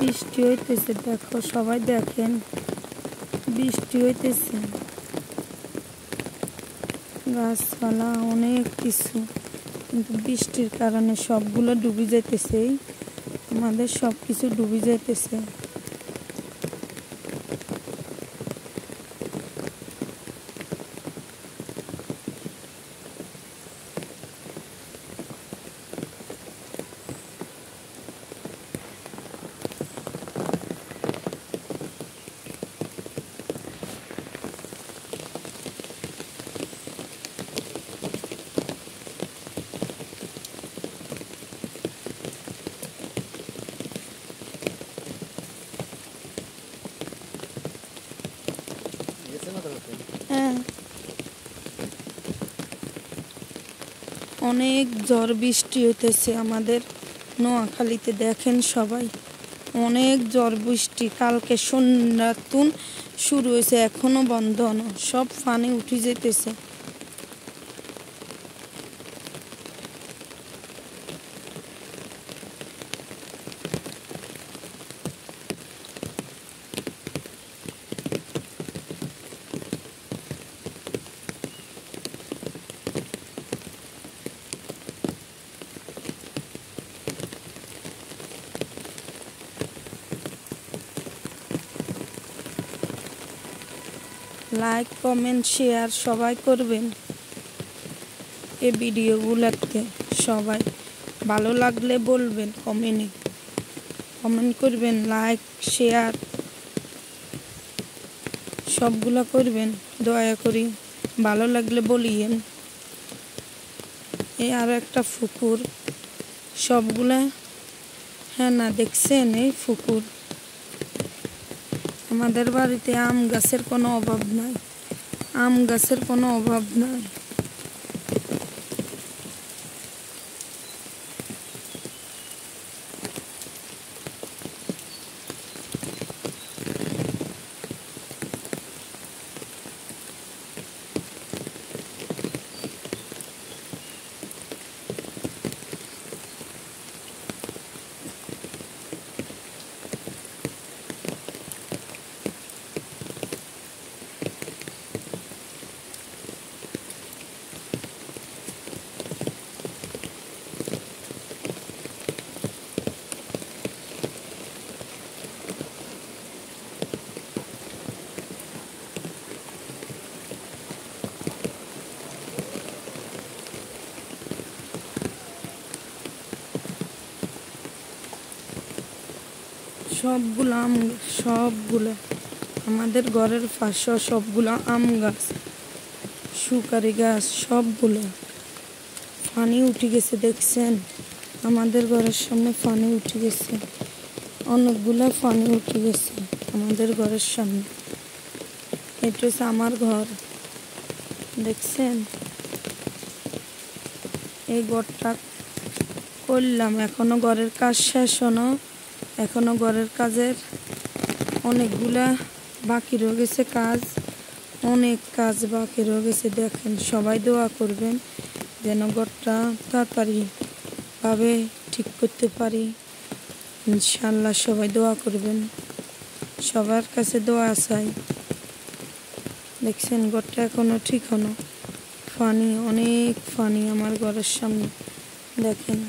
বৃষ্টি হইতেছে, দেখো সবাই দেখেন বৃষ্টি হইতেছে, গাছপালা অনেক কিছু, কিন্তু বৃষ্টির কারণে সবগুলো ডুবে যাইতেছে, আমাদের সব কিছু ডুবে যাইতেছে। হ্যাঁ, অনেক ঝড় বৃষ্টি হইতেছে আমাদের নোয়াখালীতে, দেখেন সবাই অনেক ঝড় বৃষ্টি। কালকে সন্ধ্যাতুন শুরু হয়েছে, এখনো বন্ধ না, সব পানি উঠে যেতেছে। লাইক কমেন্ট শেয়ার সবাই করবেন এই ভিডিওগুলোতে। সবাই ভালো লাগলে বলবেন, কমেন্ট করবেন, লাইক শেয়ার সবগুলো করবেন দয়া করি, ভালো লাগলে বলিয়েন। এই আরো একটা পুকুর, সবগুলা হ্যাঁ না দেখছেন, এই পুকুর। আমাদের বাড়িতে আম গাছের কোনো অভাব নাই, আম গাছের কোনো অভাব নাই। সবগুলো আমাদের ঘরের পাশে সবগুলো আম গাছ, সুপারি গাছ, সবগুলো পানি উঠে গেছে। দেখছেন আমাদের ঘরের সামনে পানি উঠে গেছে, অনেকগুলো পানি উঠে গেছে আমাদের ঘরের সামনে। এটা হচ্ছে আমার ঘর, দেখছেন। এই ঘরটা করলাম, এখনো ঘরের কাজ শেষ হলো, এখনো ঘরের কাজের অনেকগুলা বাকি রয়ে গেছে, অনেক কাজ বাকি রয়ে গেছে। দেখেন সবাই দোয়া করবেন যেন ঘরটা তাড়াতাড়ি ভাবে ঠিক করতে পারি, ইনশাল্লাহ। সবাই দোয়া করবেন, সবার কাছে দোয়া চাই। দেখছেন ঘরটা এখনো ঠিক হলো, পানি, অনেক পানি আমার ঘরের সামনে, দেখেন।